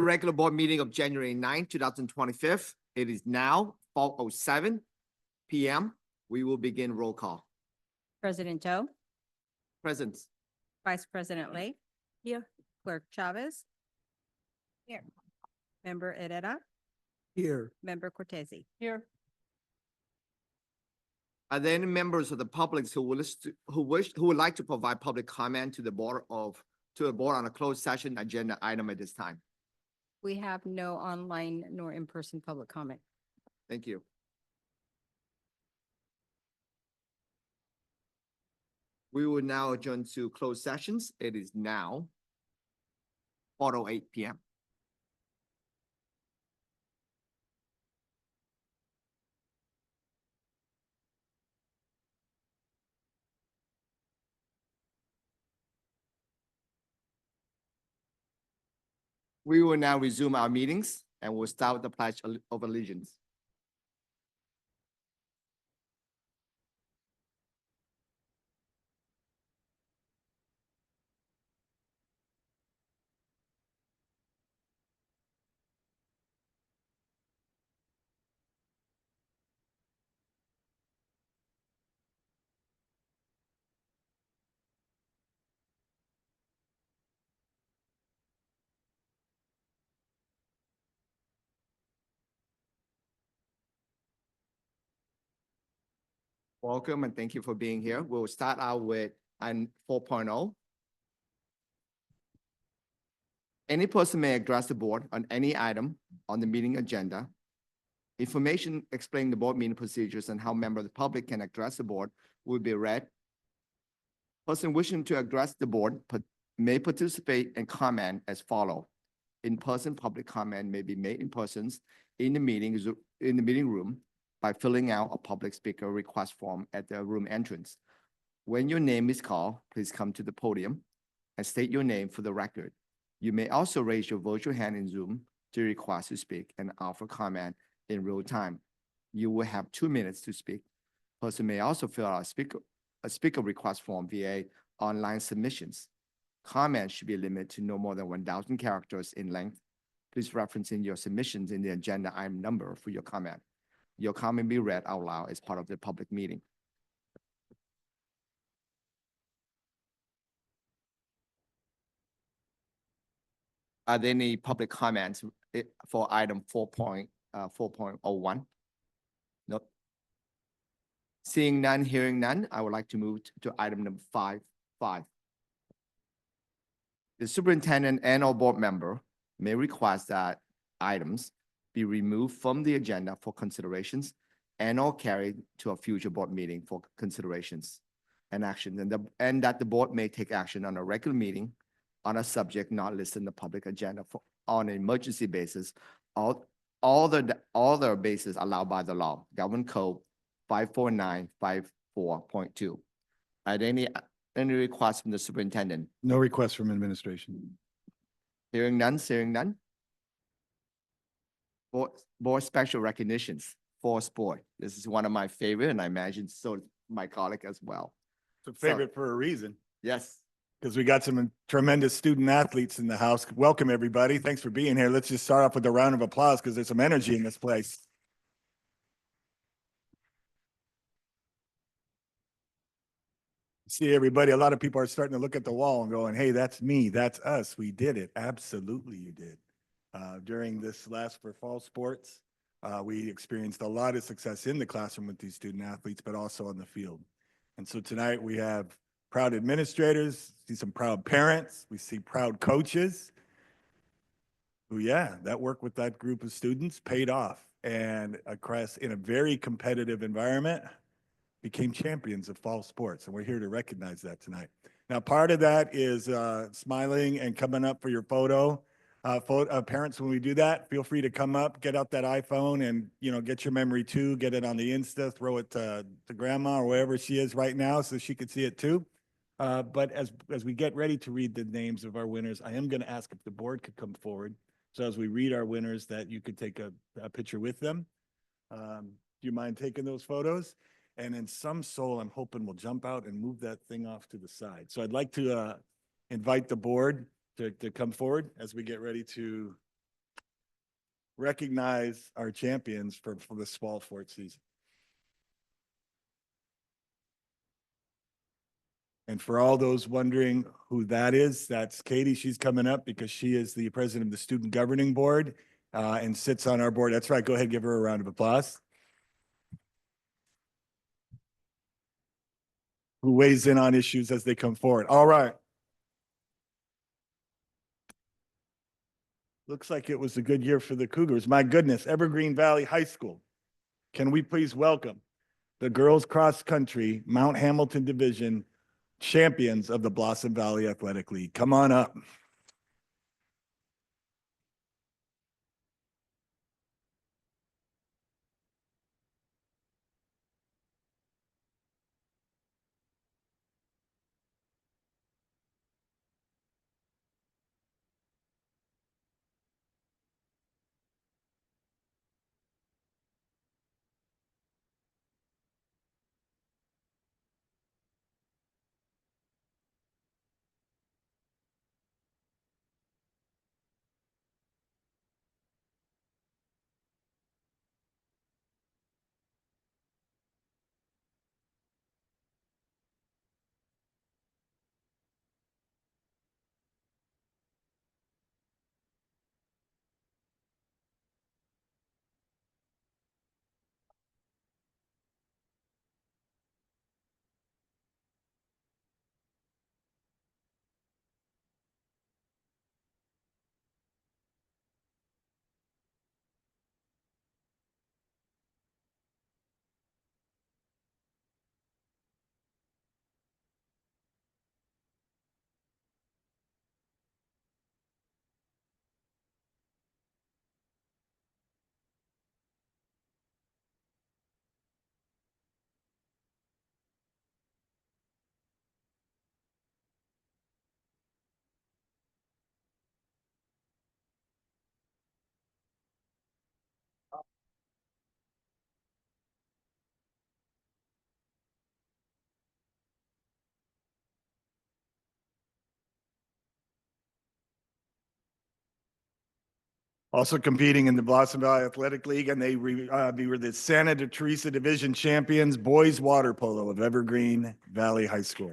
Regular board meeting of January 9, 2025. It is now 4:07 p.m. We will begin roll call. President Joe, Present. Vice President Lake. Here. Clerk Chavez. Here. Member Herrera, Here. Member Cortese. Here. Are there any members of the public who would like to provide public comment to the board on a closed session agenda item at this time? We have no online nor in-person public comment. Thank you. We will now adjourn to closed sessions. It is now 4:08 p.m. We will now resume our meetings and we'll start with the Pledge of Allegiance. Welcome and thank you for being here. We'll start out with 4.0. Any person may address the board on any item on the meeting agenda. Information explaining the board meeting procedures and how members of the public can address the board will be read. Person wishing to address the board may participate and comment as follows. In-person public comment may be made in persons in the meeting room by filling out a public speaker request form at the room entrance. When your name is called, please come to the podium and state your name for the record. You may also raise your virtual hand in Zoom to request to speak and offer comment in real time. You will have 2 minutes to speak. Person may also fill out a speaker request form via online submissions. Comments should be limited to no more than 1,000 characters in length. Please reference in your submissions in the agenda item number for your comment. Your comment be read out loud as part of the public meeting. Are there any public comments for item 4.01? Nope. Seeing none, hearing none, I would like to move to item number 5.5. The superintendent and/or board member may request that items be removed from the agenda for considerations and/or carried to a future board meeting for considerations and actions, and that the board may take action on a regular meeting on a subject not listed in the public agenda on an emergency basis, all the bases allowed by the law, Government Code 54954.2. Are there any requests from the superintendent? No requests from administration. Hearing none, seeing none. Board special recognitions for sport. This is one of my favorite, and I imagine so my colleague as well. It's a favorite for a reason, Yes. because we got some tremendous student athletes in the house. Welcome, everybody. Thanks for being here. Let's just start off with a round of applause because there's some energy in this place. See everybody, a lot of people are starting to look at the wall and going, hey, that's me, that's us. We did it. Absolutely, you did. During this last for fall sports, we experienced a lot of success in the classroom with these student athletes, but also on the field. And so tonight we have proud administrators, see some proud parents, we see proud coaches who, yeah, that work with that group of students paid off, and across in a very competitive environment, became champions of fall sports, and we're here to recognize that tonight. Now, part of that is smiling and coming up for your photo. Parents, when we do that, feel free to come up, get out that iPhone, and get your memory too. Get it on the Insta, throw it to grandma or wherever she is right now, so she could see it too. But as we get ready to read the names of our winners, I am going to ask if the board could come forward. So as we read our winners, that you could take a picture with them. Do you mind taking those photos? And in some soul, I'm hoping we'll jump out and move that thing off to the side. So I'd like to invite the board to come forward as we get ready to recognize our champions for this fall sports season. And for all those wondering who that is, that's Katie. She's coming up because she is the president of the Student Governing Board and sits on our board. That's right. Go ahead, give her a round of applause. Who weighs in on issues as they come forward. All right. Looks like it was a good year for the Cougars. My goodness, Evergreen Valley High School. Can we please welcome the girls cross country Mount Hamilton Division champions of the Blossom Valley Athletic League? Come on up. Also competing in the Blossom Valley Athletic League, and they were the Santa Teresa Division champions, boys water polo of Evergreen Valley High School.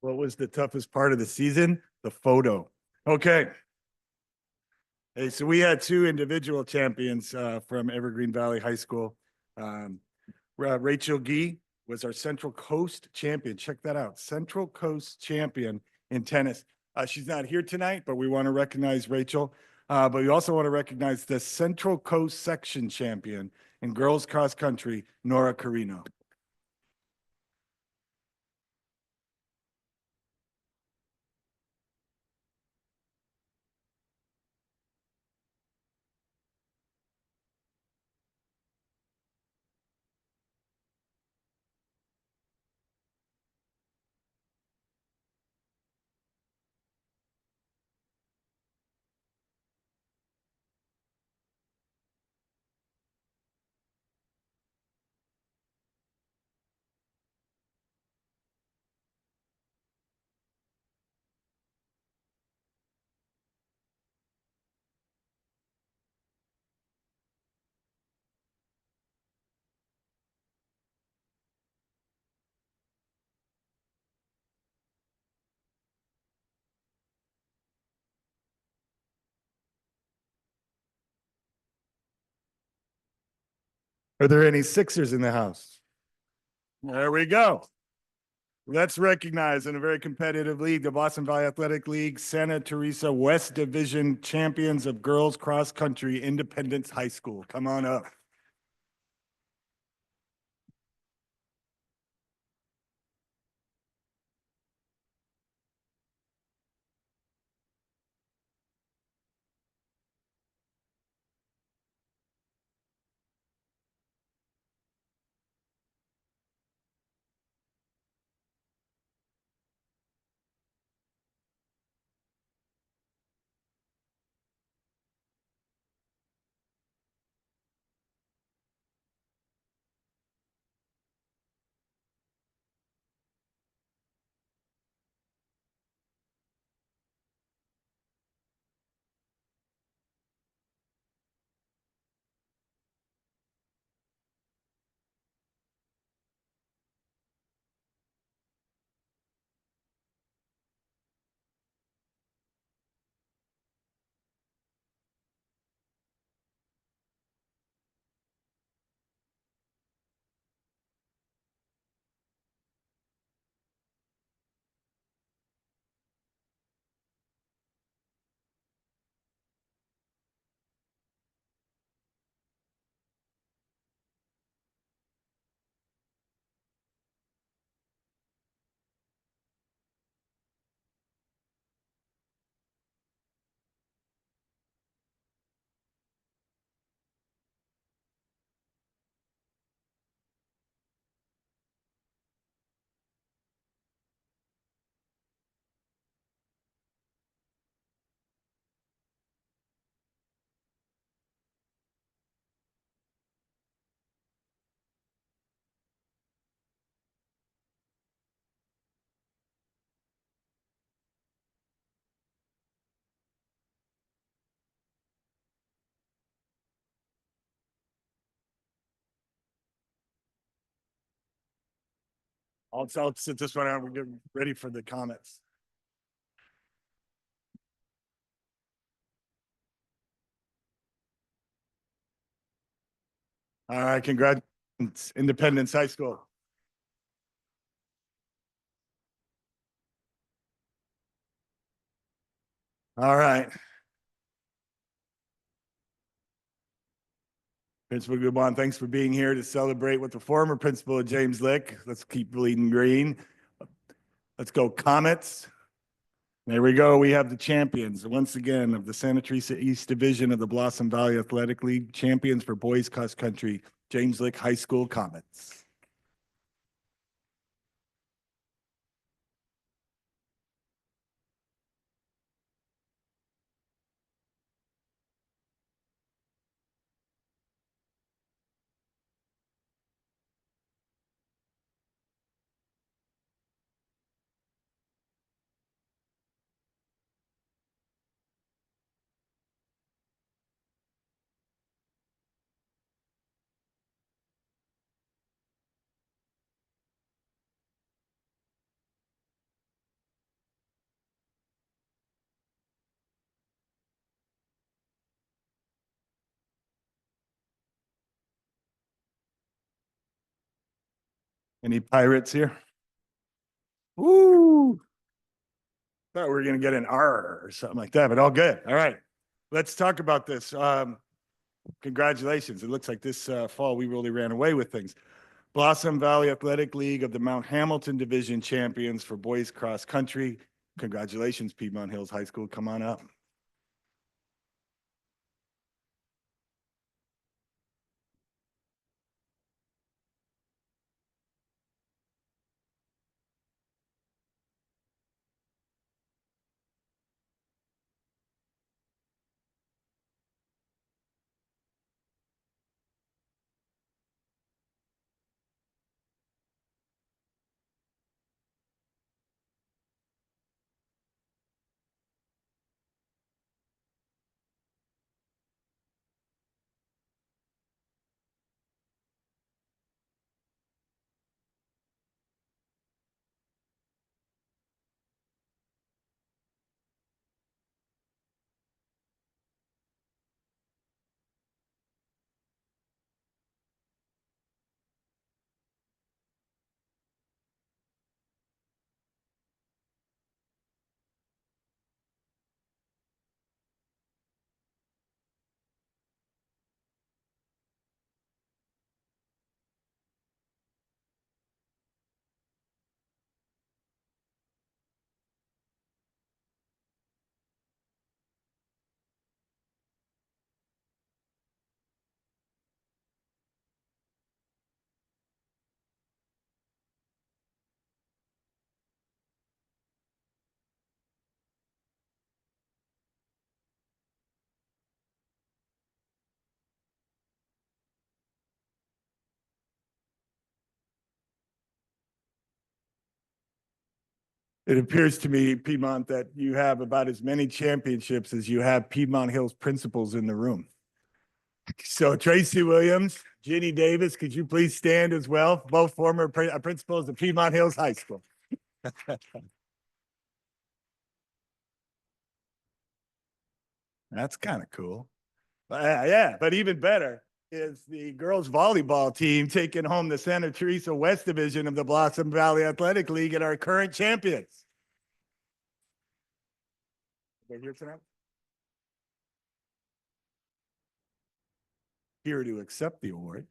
What was the toughest part of the season? The photo. Okay. Hey, so we had two individual champions from Evergreen Valley High School. Rachel Gee was our Central Coast champion. Check that out. Central Coast champion in tennis. She's not here tonight, but we want to recognize Rachel. But we also want to recognize the Central Coast section champion in girls cross country, Nora Carino. Are there any Sixers in the house? There we go. Let's recognize in a very competitive league, the Boston Valley Athletic League Santa Teresa West Division champions of girls cross country, Independence High School. Come on up. I'll sit this one out. We're getting ready for the comments. All right, congratulations, Independence High School. All right. Principal Gubon, thanks for being here to celebrate with the former principal of James Lick. Let's keep bleeding green. Let's go Comets. There we go. We have the champions once again of the Santa Teresa East Division of the Blossom Valley Athletic League, champions for boys cross country, James Lick High School Comets. Any Pirates here? Woo! Thought we were gonna get an R or something like that, but all good. All right. Let's talk about this. Congratulations. It looks like this fall we really ran away with things. Blossom Valley Athletic League of the Mount Hamilton Division champions for boys cross country. Congratulations, Piedmont Hills High School. Come on up. It appears to me, Piedmont, that you have about as many championships as you have Piedmont Hills principals in the room. So Tracy Williams, Ginny Davis, could you please stand as well? Both former principals of Piedmont Hills High School. That's kind of cool. Yeah, but even better is the girls volleyball team taking home the Santa Teresa West Division of the Blossom Valley Athletic League and our current champions. They're here tonight? Here to accept the award.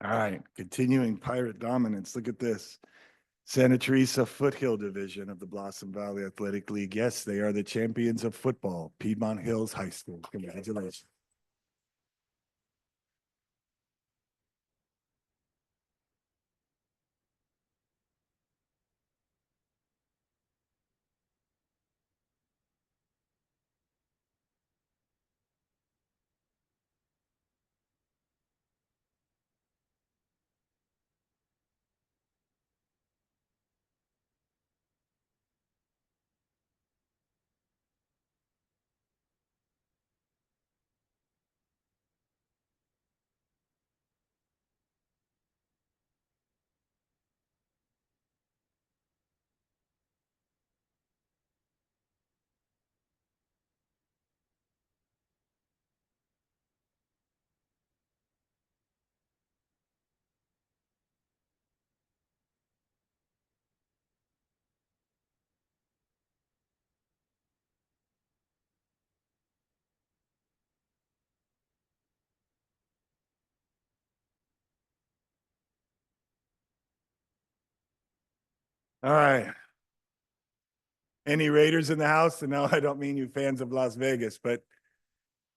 All right, continuing Pirate dominance. Look at this. Santa Teresa Foothill Division of the Blossom Valley Athletic League. Yes, they are the champions of football, Piedmont Hills High School. Congratulations. All right. Any Raiders in the house? And no, I don't mean you fans of Las Vegas, but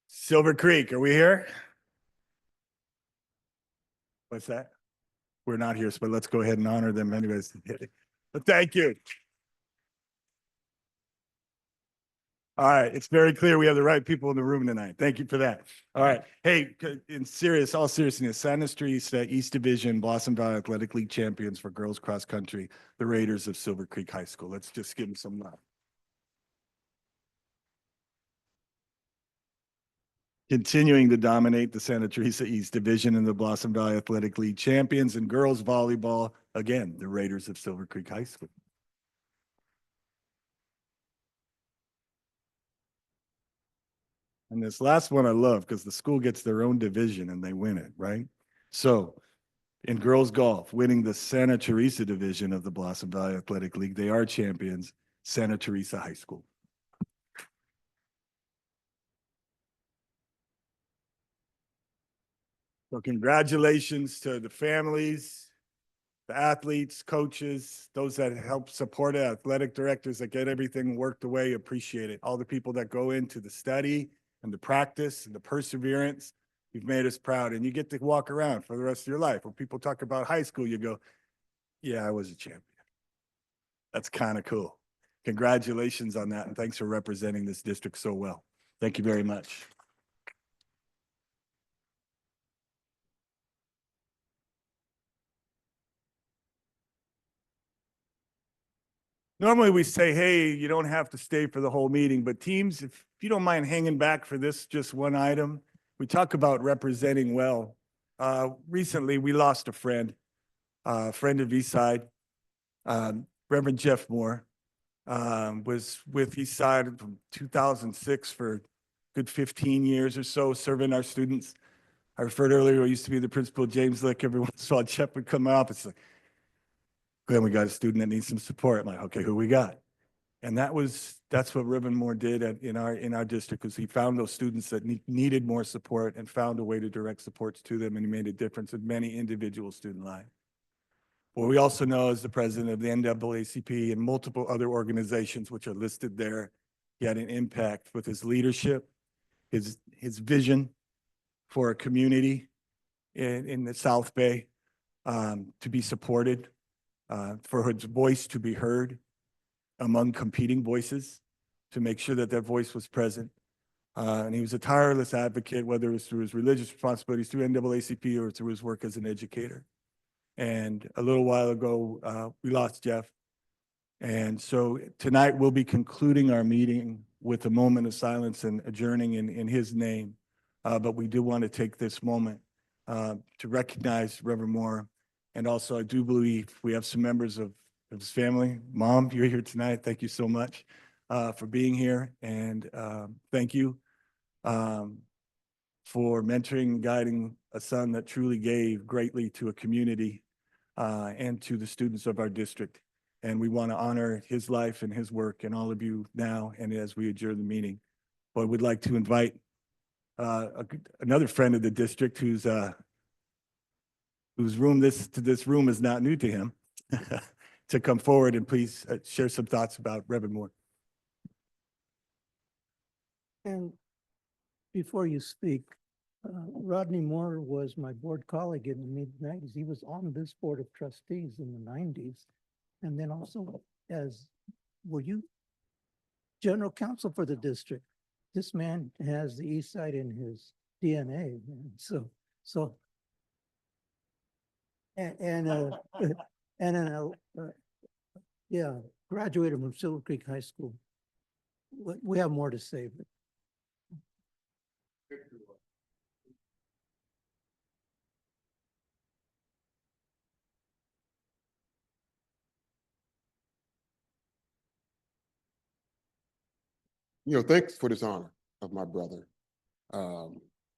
Silver Creek, are we here? What's that? We're not here, but let's go ahead and honor them anyways. But thank you. All right, it's very clear we have the right people in the room tonight. Thank you for that. All right, hey, all seriousness, Santa Teresa East Division Blossom Valley Athletic League champions for girls cross country, the Raiders of Silver Creek High School. Let's just give them some love. Continuing to dominate the Santa Teresa East Division in the Blossom Valley Athletic League champions in girls volleyball, again, the Raiders of Silver Creek High School. And this last one I love because the school gets their own division and they win it, right? So in girls golf, winning the Santa Teresa division of the Blossom Valley Athletic League, they are champions, Santa Teresa High School. So congratulations to the families, the athletes, coaches, those that help support it, athletic directors that get everything worked away, appreciate it. All the people that go into the study and the practice and the perseverance, you've made us proud. And you get to walk around for the rest of your life. When people talk about high school, you go, yeah, I was a champion. That's kind of cool. Congratulations on that. And thanks for representing this district so well. Thank you very much. Normally we say, hey, you don't have to stay for the whole meeting, but teams, if you don't mind hanging back for this just one item, we talk about representing well. Recently we lost a friend of Eastside, Reverend Jeff Moore, was with Eastside from 2006 for a good 15 years or so, serving our students. I referred earlier, I used to be the principal, James Lick. Every once in a while, Jeff would come up. It's like, Glenn, we got a student that needs some support. I'm like, okay, who we got? And that's what Reverend Moore did in our district, was he found those students that needed more support and found a way to direct supports to them, and he made a difference in many individual student lives. What we also know as the president of the NAACP and multiple other organizations which are listed there, he had an impact with his leadership, his vision for a community in the South Bay, to be supported, for his voice to be heard among competing voices, to make sure that that voice was present. And he was a tireless advocate, whether it was through his religious responsibilities, through NAACP, or through his work as an educator. And a little while ago, we lost Jeff. And so tonight we'll be concluding our meeting with a moment of silence and adjourning in his name. But we do want to take this moment to recognize Reverend Moore. And also, I do believe we have some members of his family. Mom, you're here tonight. Thank you so much for being here. And thank you for mentoring and guiding a son that truly gave greatly to a community and to the students of our district. And we want to honor his life and his work and all of you now and as we adjourn the meeting. But we'd like to invite another friend of the district whose room this room is not new to him to come forward and please share some thoughts about Reverend Moore. And before you speak, Rodney Moore was my board colleague in the mid-90s. He was on this board of trustees in the 90s. And then also were you general counsel for the district? This man has the East Side in his DNA. Yeah, graduated from Silver Creek High School. We have more to say, but thanks for this honor of my brother. Me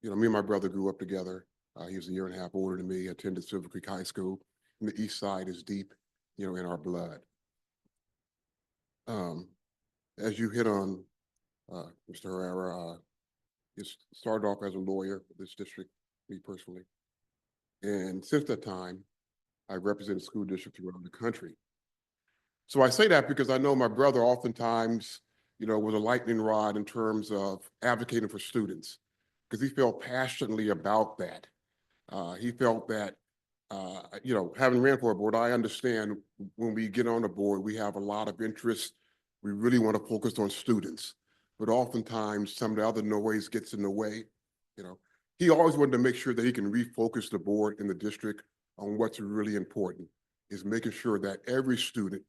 and my brother grew up together. He was a year and a half older than me, attended Silver Creek High School, and the East Side is deep, in our blood. As you hit on, Mr. Herrera, he started off as a lawyer for this district, me personally. And since that time, I represented school districts around the country. So I say that because I know my brother oftentimes, was a lightning rod in terms of advocating for students, because he felt passionately about that. He felt that, having ran for a board, I understand when we get on the board, we have a lot of interest. We really want to focus on students. but oftentimes some of the other noise gets in the way, you know. He always wanted to make sure that he can refocus the board and the district on what's really important, is making sure that every student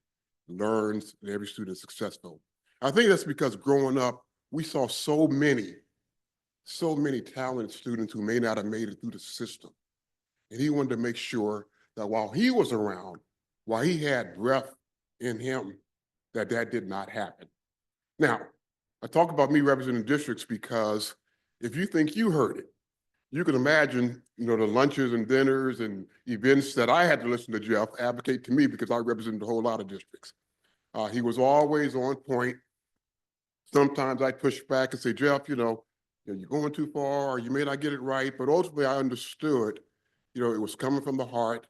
learns and every student is successful. I think that's because growing up, we saw so many talented students who may not have made it through the system. And he wanted to make sure that while he was around, while he had breath in him, that did not happen. Now, I talk about me representing districts because if you think you heard it, you can imagine, you know, the lunches and dinners and events that I had to listen to Jeff advocate to me because I represented a whole lot of districts. He was always on point. Sometimes I push back and say, Jeff, you're going too far, or you may not get it right. But ultimately, I understood, it was coming from the heart,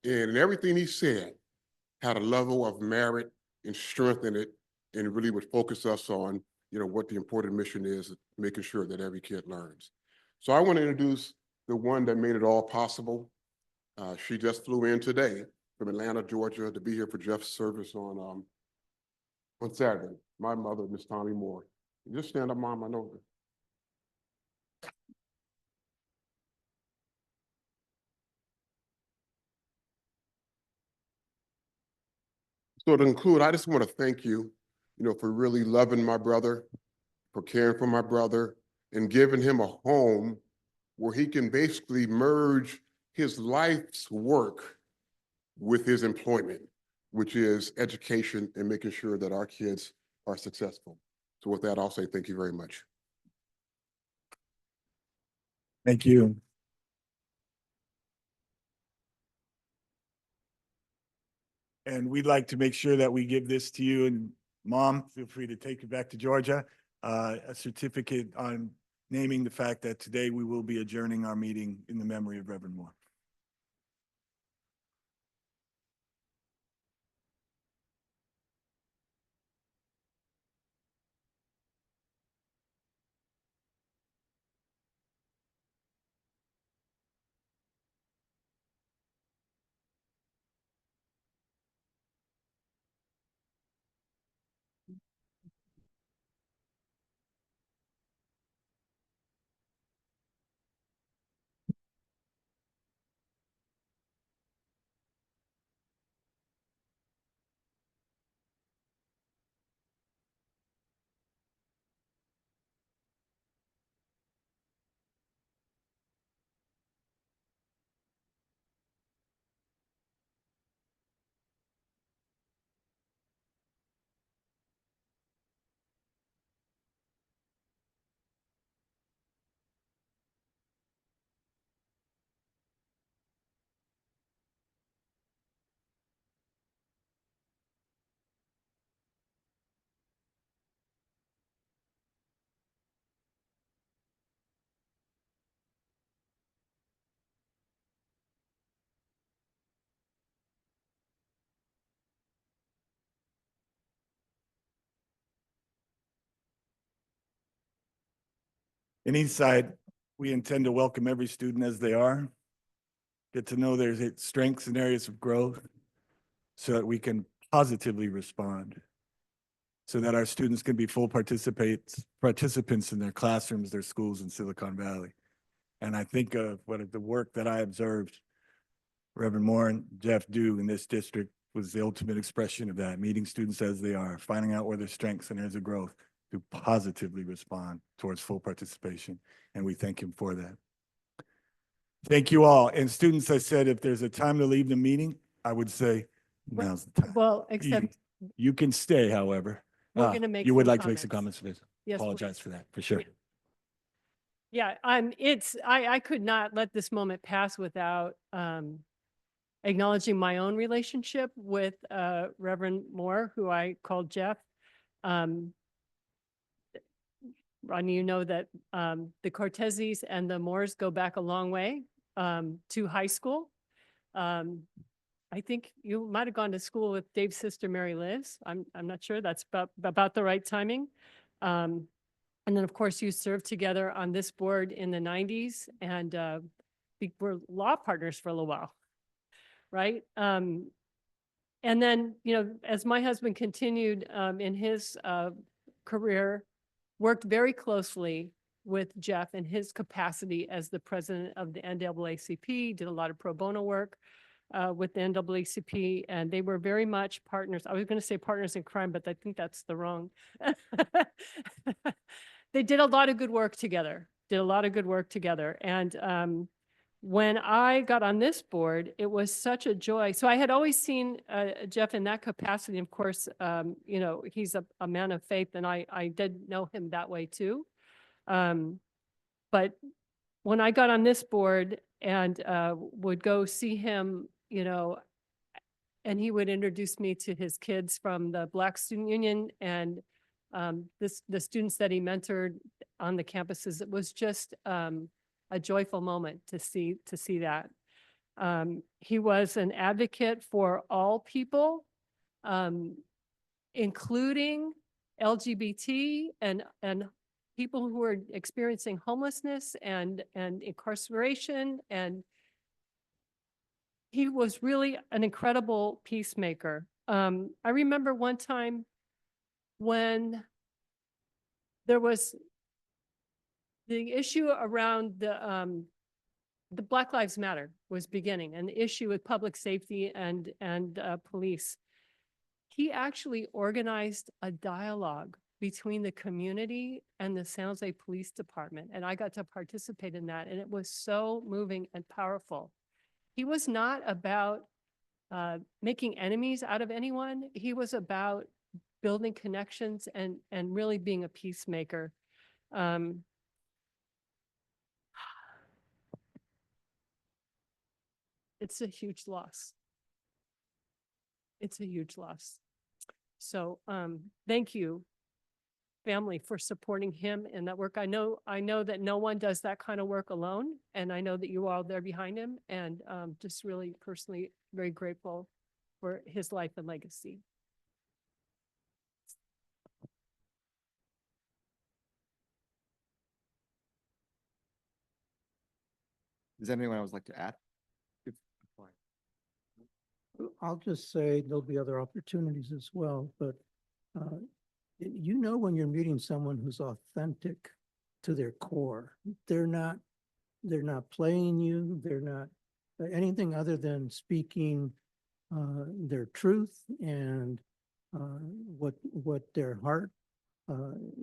and everything he said had a level of merit and strength in it, and really would focus us on, what the important mission is, making sure that every kid learns. So I want to introduce the one that made it all possible. She just flew in today from Atlanta, Georgia, to be here for Jeff's service on Saturday. My mother, Miss Tommy Moore. Just stand up, Mom. I know. So to conclude, I just want to thank you, for really loving my brother, for caring for my brother, and giving him a home where he can basically merge his life's work with his employment, which is education and making sure that our kids are successful. So with that, I'll say thank you very much. Thank you. And we'd like to make sure that we give this to you, and Mom, feel free to take it back to Georgia, a certificate on naming the fact that today we will be adjourning our meeting in the memory of Reverend Moore. In Eastside, we intend to welcome every student as they are, get to know their strengths and areas of growth so that we can positively respond, so that our students can be full participants in their classrooms, their schools in Silicon Valley. And I think of the work that I observed Reverend Moore and Jeff do in this district was the ultimate expression of that, meeting students as they are, finding out where their strengths and areas of growth to positively respond towards full participation. And we thank him for that. Thank you all. And students, I said, if there's a time to leave the meeting, I would say now's the time. Well, except You can stay, however. we're going to make You would some like to make some comments for this? Yes, Apologize for that, for sure. Yeah, I could not let this moment pass without acknowledging my own relationship with Reverend Moore, who I called Jeff. Rodney, you know that the Corteses and the Moores go back a long way to high school. I think you might have gone to school with Dave's sister, Mary Liz. I'm not sure. That's about the right timing. And then, of course, you served together on this board in the 90s, and we're law partners for a little while, right? And then, as my husband continued in his career, worked very closely with Jeff in his capacity as the president of the NAACP, did a lot of pro bono work with the NAACP, and they were very much partners. I was going to say partners in crime, but I think that's the wrong. They did a lot of good work together, And when I got on this board, it was such a joy. So I had always seen Jeff in that capacity. Of course, you know, he's a man of faith, and I did know him that way too. But when I got on this board and would go see him, you know, and he would introduce me to his kids from the Black Student Union and the students that he mentored on the campuses, it was just a joyful moment to see that. He was an advocate for all people, including LGBT and people who are experiencing homelessness and incarceration. And he was really an incredible peacemaker. I remember one time when there was the issue around the Black Lives Matter was beginning, and the issue with public safety and police. He actually organized a dialogue between the community and the San Jose Police Department, and I got to participate in that, and it was so moving and powerful. He was not about making enemies out of anyone. He was about building connections and really being a peacemaker. It's a huge loss. It's a huge loss. So thank you, family, for supporting him in that work. I know that no one does that kind of work alone, and I know that you are all there behind him, and just really personally very grateful for his life and legacy. Does anyone else like to add? I'll just say there'll be other opportunities as well, but you know when you're meeting someone who's authentic to their core, they're not playing you, they're not anything other than speaking their truth and what their heart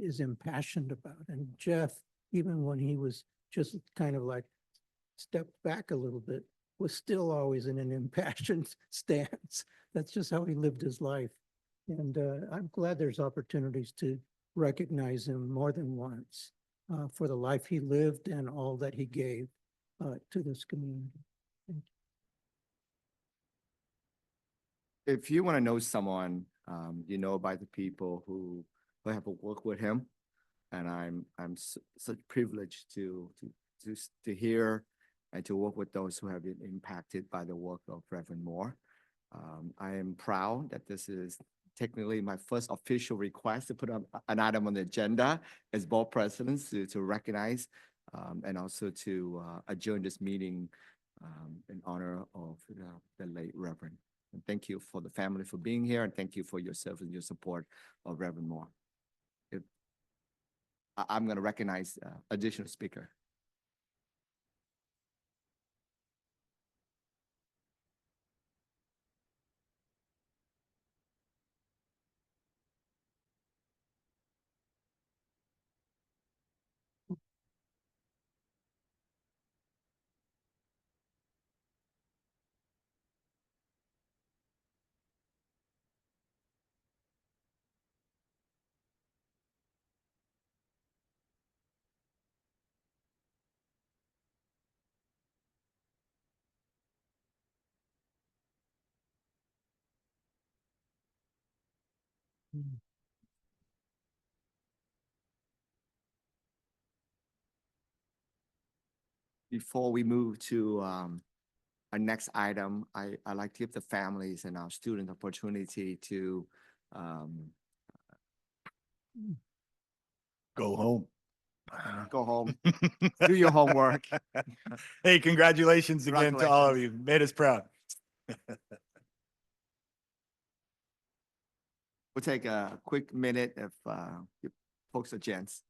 is impassioned about. And Jeff, even when he was just kind of like stepped back a little bit, was still always in an impassioned stance. That's just how he lived his life. And I'm glad there's opportunities to recognize him more than once for the life he lived and all that he gave to this community. If you want to know someone, you know by the people who have worked with him, and I'm such privileged to hear and to work with those who have been impacted by the work of Reverend Moore. I am proud that this is technically my first official request to put an item on the agenda as board presidents to recognize and also to adjourn this meeting in honor of the late Reverend. And thank you for the family for being here, and thank you for your service and your support of Reverend Moore. I'm going to recognize additional speaker. Before we move to our next item, I like to give the families and our students opportunity to Go home. go home, do your homework. Hey, congratulations again to all of you. Made us proud. We'll take a quick minute if folks a chance.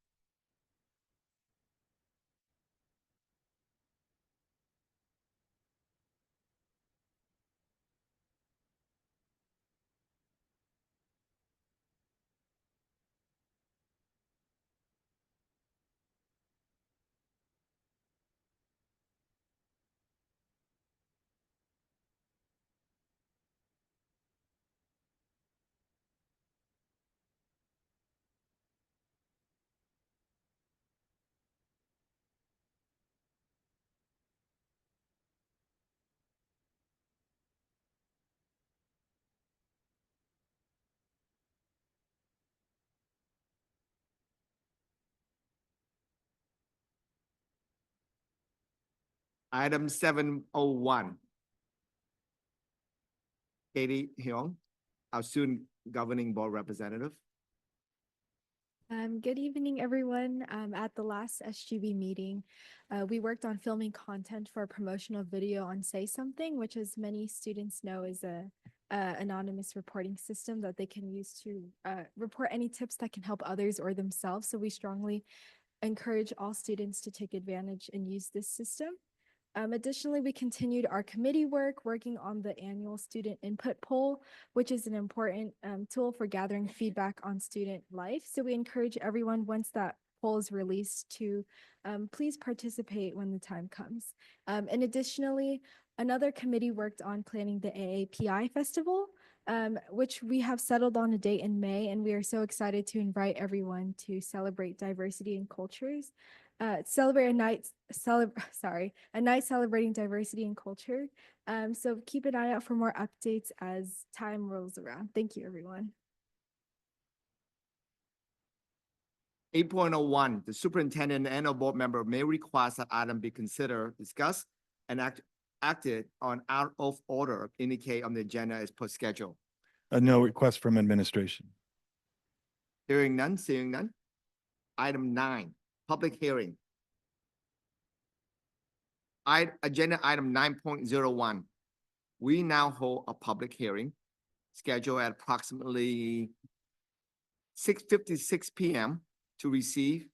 Item 701. Katie Hyung, our student governing board representative. Good evening, everyone. At the last SGB meeting, we worked on filming content for a promotional video on Say Something, which, as many students know, is a anonymous reporting system that they can use to report any tips that can help others or themselves. So we strongly encourage all students to take advantage and use this system. Additionally, we continued our committee work, working on the annual student input poll, which is an important tool for gathering feedback on student life. So we encourage everyone, once that poll is released, to please participate when the time comes. And additionally, another committee worked on planning the AAPI Festival, which we have settled on a date in May, and we are so excited to invite everyone to celebrate diversity and cultures. Celebrate a night, a night celebrating diversity and culture. So keep an eye out for more updates as time rolls around. Thank you, everyone. 8.01, the superintendent and a board member may request that item be considered, discussed, and acted on out of order indicate on the agenda as per schedule. No request from administration. Hearing none, seeing none. Item 9, public hearing. Agenda item 9.01. We now hold a public hearing scheduled at approximately 6:56 p.m. to receive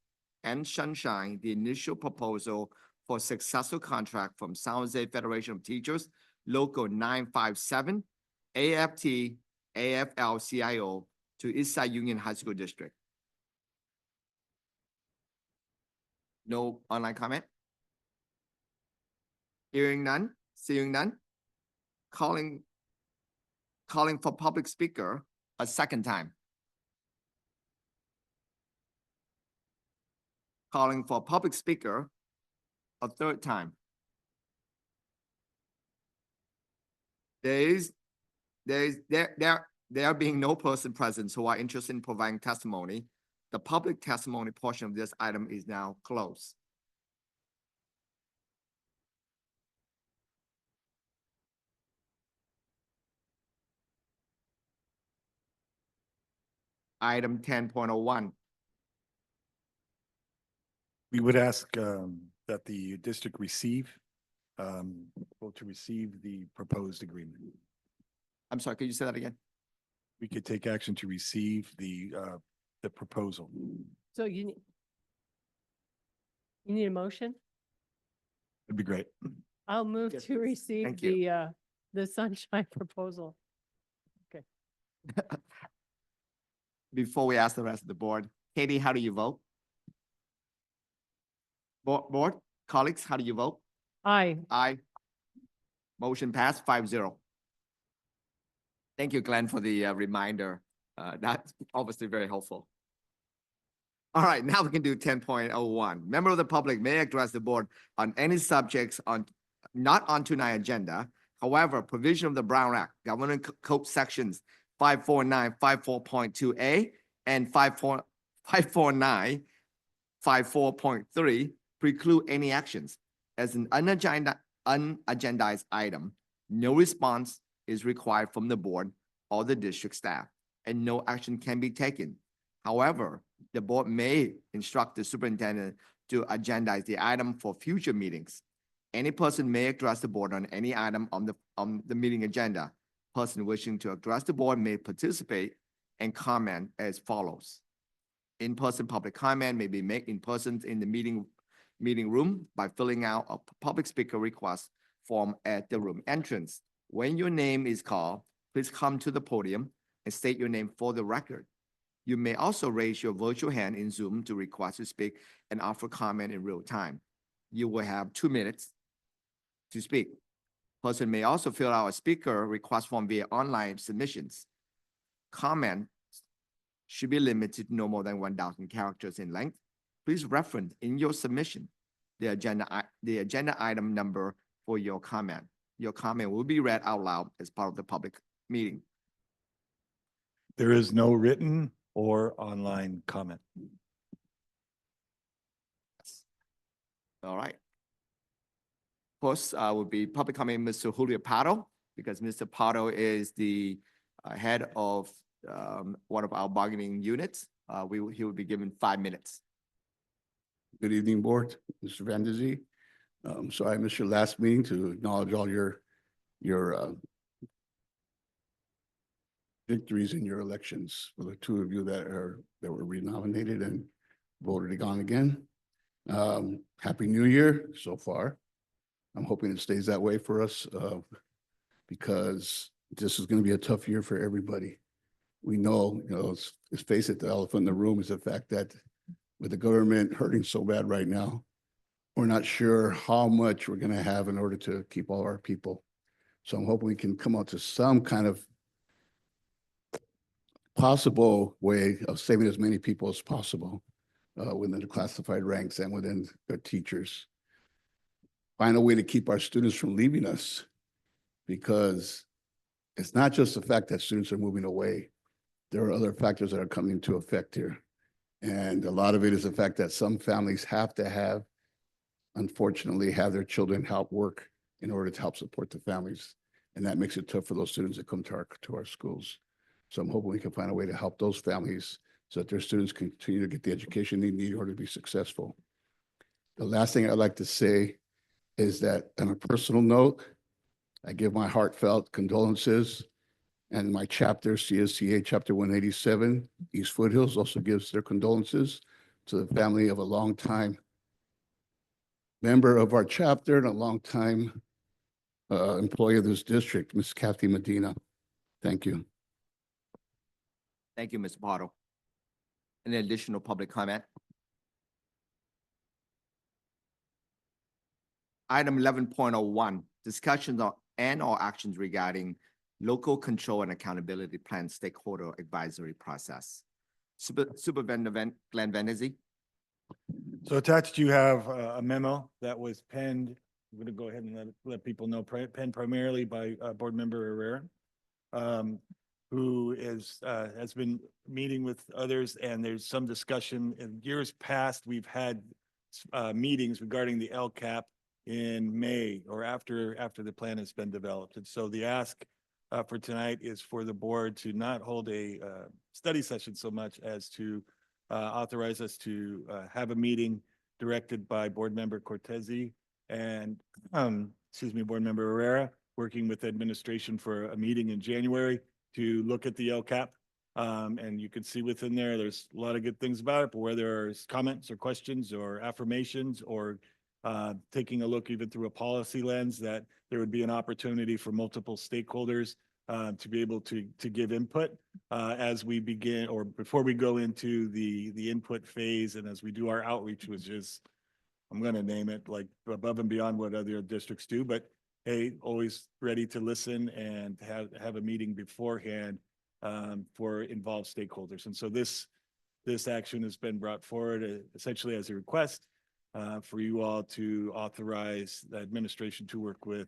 and sunshine the initial proposal for successful contract from San Jose Federation of Teachers, Local 957, AFT, AFL-CIO to Eastside Union High School District. No online comment? Hearing none, seeing none. Calling for public speaker a second time. Calling for public speaker a third time. There being no person present who are interested in providing testimony, the public testimony portion of this item is now closed. Item 10.01. We would ask that the district receive the proposed agreement. I'm sorry, could you say that again? We could take action to receive the proposal. So you need a motion? It'd be great. I'll move Yes, to please. receive Thank you. the sunshine proposal. Before we ask the rest of the board, Katie, how do you vote? Board, colleagues, how do you vote? Aye. Aye. Motion passed 5-0. Thank you, Glenn, for the reminder. That's obviously very helpful. All right, now we can do 10.01. Member of the public may address the board on any subjects not on tonight's agenda. However, provision of the Brown Act, Government Code sections 549, 54.2A and 549, 54.3 preclude any actions. As an unagendized item, no response is required from the board or the district staff, and no action can be taken. However, the board may instruct the superintendent to agendize the item for future meetings. Any person may address the board on any item on the meeting agenda. Person wishing to address the board may participate and comment as follows. In-person public comment may be made in person in the meeting room by filling out a public speaker request form at the room entrance. When your name is called, please come to the podium and state your name for the record. You may also raise your virtual hand in Zoom to request to speak and offer comment in real time. You will have 2 minutes to speak. Person may also fill out a speaker request form via online submissions. Comments should be limited to no more than 1,000 characters in length. Please reference in your submission the agenda item number for your comment. Your comment will be read out loud as part of the public meeting. There is no written or online comment. All right. First would be public comment, Mr. Julio Pardo, because Mr. Pardo is the head of one of our bargaining units. He will be given 5 minutes. Good evening, Board. Mr. Van der Zee. So I missed your last meeting to acknowledge all your victories in your elections for the two of you that were renominated and voted on again. Happy New Year so far. I'm hoping it stays that way for us because this is going to be a tough year for everybody. We know, let's face it, the elephant in the room is the fact that with the government hurting so bad right now, we're not sure how much we're going to have in order to keep all our people. So I'm hoping we can come out to some kind of possible way of saving as many people as possible within the classified ranks and within the teachers. Find a way to keep our students from leaving us, because it's not just the fact that students are moving away. There are other factors that are coming into effect here. And a lot of it is the fact that some families have to unfortunately, have their children help work in order to help support the families. And that makes it tough for those students that come to our schools. So I'm hoping we can find a way to help those families so that their students continue to get the education they need in order to be successful. The last thing I'd like to say is that on a personal note, I give my heartfelt condolences, and my chapter, CSCA Chapter 187, East Foothills, also gives their condolences to the family of a longtime member of our chapter and a longtime employee of this district, Ms. Kathy Medina. Thank you. Thank you, Mr. Pardo. Any additional public comment? Item 11.01, discussions on and/or actions regarding local control and accountability plan stakeholder advisory process. Superintendent Glenn Van der Zee. So attached, you have a memo that was penned. I'm going to go ahead and let people know, penned primarily by Board Member Herrera, who has been meeting with others, and there's some discussion. In years past, we've had meetings regarding the LCAP in May or after the plan has been developed. And so the ask for tonight is for the board to not hold a study session so much as to authorize us to have a meeting directed by Board Member Cortese and, Board Member Herrera, working with administration for a meeting in January to look at the LCAP. And you can see within there's a lot of good things about it, but where there's comments or questions or affirmations or taking a look even through a policy lens, that there would be an opportunity for multiple stakeholders to be able to give input as we begin, or before we go into the input phase, and as we do our outreach, which is, I'm going to name it like above and beyond what other districts do, but hey, always ready to listen and have a meeting beforehand for involved stakeholders. And so this action has been brought forward essentially as a request for you all to authorize the administration to work with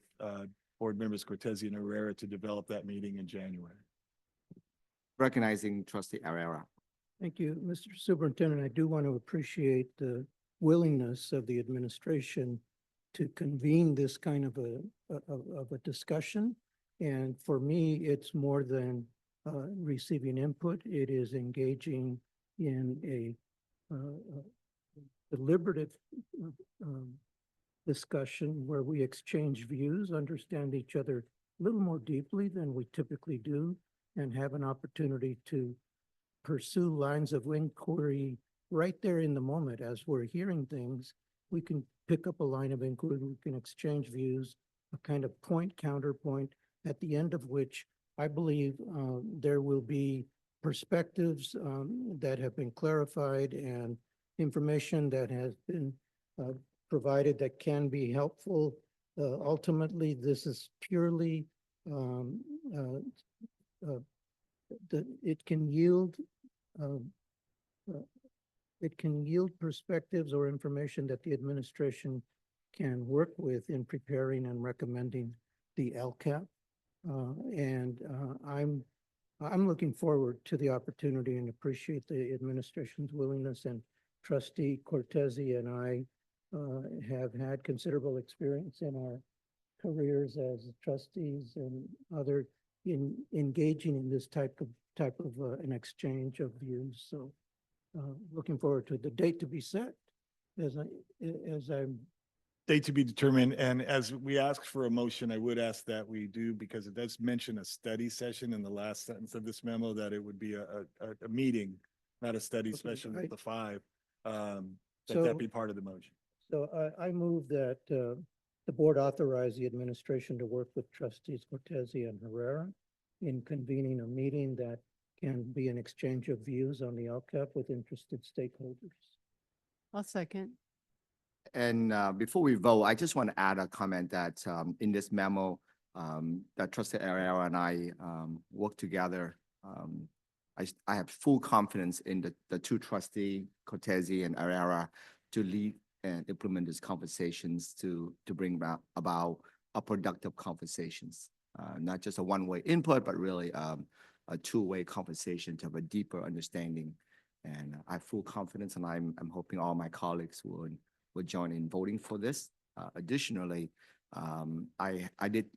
Board Members Cortese and Herrera to develop that meeting in January. Recognizing Trustee Herrera. Thank you, Mr. Superintendent. I do want to appreciate the willingness of the administration to convene this kind of a discussion. And for me, it's more than receiving input. It is engaging in a deliberative discussion where we exchange views, understand each other a little more deeply than we typically do, and have an opportunity to pursue lines of inquiry right there in the moment as we're hearing things. We can pick up a line of inquiry, we can exchange views, a kind of point counterpoint, at the end of which I believe there will be perspectives that have been clarified and information that has been provided that can be helpful. Ultimately, this is purely it can yield perspectives or information that the administration can work with in preparing and recommending the LCAP. I'm looking forward to the opportunity and appreciate the administration's willingness, and Trustee Cortese and I have had considerable experience in our careers as trustees and other in engaging in this type of an exchange of views. So looking forward to the date to be set as I'm Date to be determined, and as we ask for a motion, I would ask that we do, because it does mention a study session in the last sentence of this memo, that it would be a meeting, not a study Okay, session with right. the five. That So- be part of the motion. So I move that the board authorize the administration to work with trustees Cortese and Herrera in convening a meeting that can be an exchange of views on the LCAP with interested stakeholders. I'll second. And before we vote, I just want to add a comment that in this memo, that Trustee Ariel and I work together. I have full confidence in the two trustee, Cortese and Ariel, to lead and implement these conversations to bring about a productive conversations. Not just a one-way input, but really a two-way conversation to have a deeper understanding. And I have full confidence, and I'm hoping all my colleagues will join in voting for this. Additionally, I did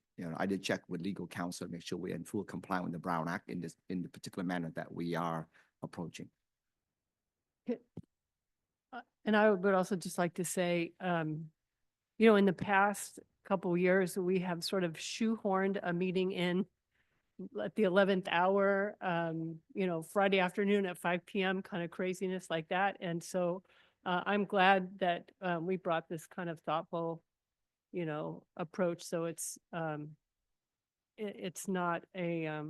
check with legal counsel to make sure we're in full compliance with the Brown Act in the particular manner that we are approaching. And I would also just like to say, you know, in the past couple years, we have sort of shoehorned a meeting in at the 11th hour, you know, Friday afternoon at 5 p.m., kind of craziness like that. And so I'm glad that we brought this kind of thoughtful, you know, approach. So it's not a,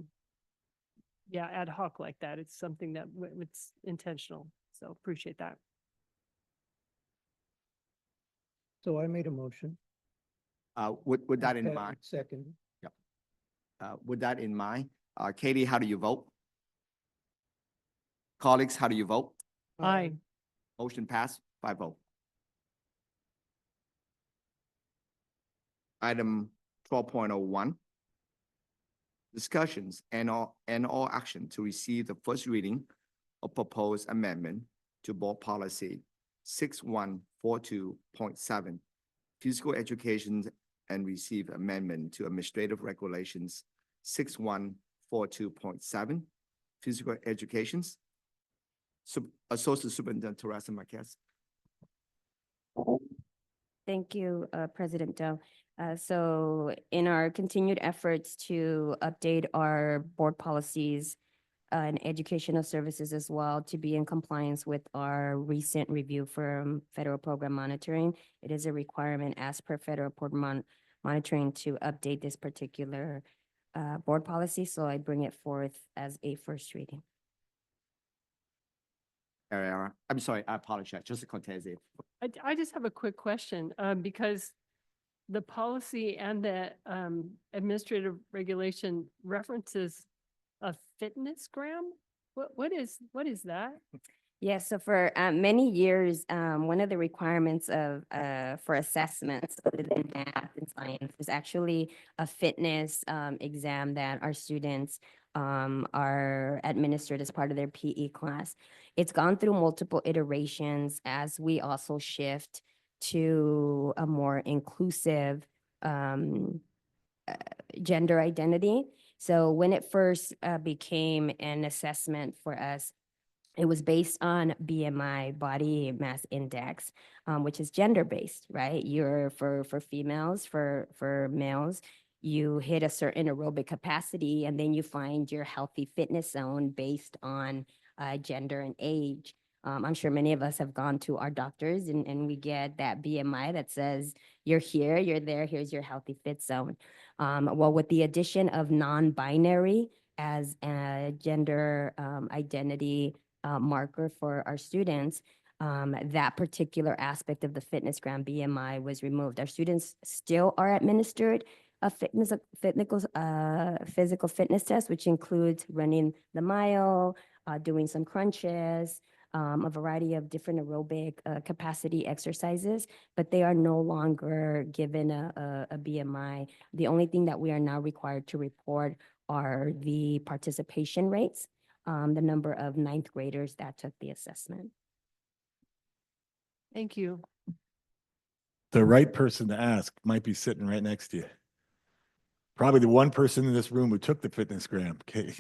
yeah, ad hoc like that. It's something that it's intentional. So appreciate that. So I made a motion. With that in Pat mind, second. with that in mind, Katie, how do you vote? Colleagues, how do you vote? Aye. Motion passed by vote. Item 12.01. Discussions and all action to receive the first reading of proposed amendment to board policy 6142.7, physical education, and receive amendment to administrative regulations 6142.7, physical educations. Associate Superintendent Teresa Marquez. Thank you, President Doe. So in our continued efforts to update our board policies and educational services as well to be in compliance with our recent review from federal program monitoring, it is a requirement as per federal program monitoring to update this particular board policy. So I bring it forth as a first reading. I'm sorry, I apologize, just a Cortese. I just have a quick question, because the policy and the administrative regulation references a fitness gram. What is that? Yes, so for many years, one of the requirements of for assessments other than math and science is actually a fitness exam that our students are administered as part of their PE class. It's gone through multiple iterations as we also shift to a more inclusive gender identity. So when it first became an assessment for us, it was based on BMI, body mass index, which is gender-based, right? You're for females, for males, you hit a certain aerobic capacity, and then you find your healthy fitness zone based on gender and age. I'm sure many of us have gone to our doctors and we get that BMI that says, you're here, you're there, here's your healthy fit zone. Well, with the addition of non-binary as a gender identity marker for our students, that particular aspect of the fitness gram BMI was removed. Our students still are administered a physical fitness test, which includes running the mile, doing some crunches, a variety of different aerobic capacity exercises, but they are no longer given a BMI. The only thing that we are now required to report are the participation rates, the number of ninth graders that took the assessment. Thank you. The right person to ask might be sitting right next to you. Probably the one person in this room who took the fitness gram. Okay.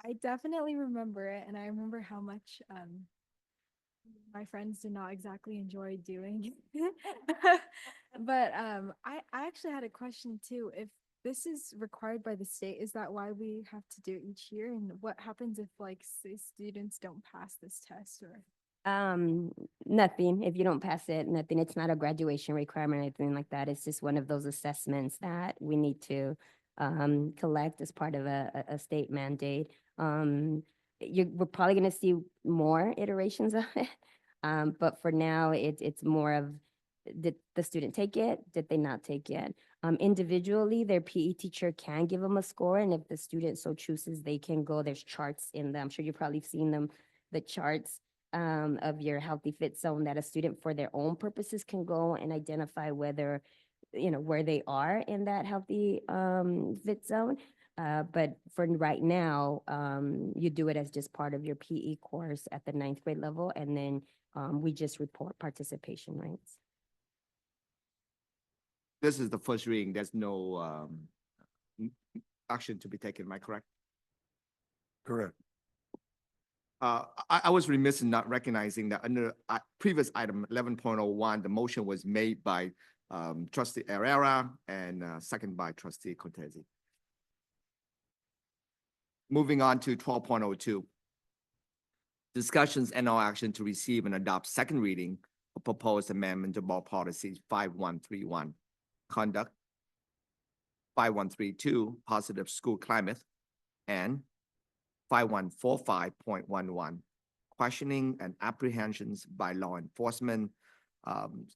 I definitely remember it, and I remember how much my friends did not exactly enjoy doing. But I actually had a question too. If this is required by the state, is that why we have to do it each year? And what happens if like say students don't pass this test or? Nothing. If you don't pass it, nothing. It's not a graduation requirement or anything like that. It's just one of those assessments that we need to collect as part of a state mandate. We're probably going to see more iterations of it. But for now, it's more of, did the student take it? Did they not take it? Individually, their PE teacher can give them a score. And if the student so chooses, they can go, there's charts in them. I'm sure you've probably seen them, the charts of your healthy fit zone that a student for their own purposes can go and identify whether, where they are in that healthy fit zone. But for right now, you do it as just part of your PE course at the ninth grade level. And then we just report participation rates. This is the first reading. There's no action to be taken. Am I correct? Correct. I was remiss in not recognizing that under previous item 11.01, the motion was made by trustee Herrera and second by trustee Cortese. Moving on to 12.02. Discussions and no action to receive and adopt second reading of proposed amendment to board policies 5131, conduct, 5132, positive school climate, and 5145.11, questioning and apprehensions by law enforcement.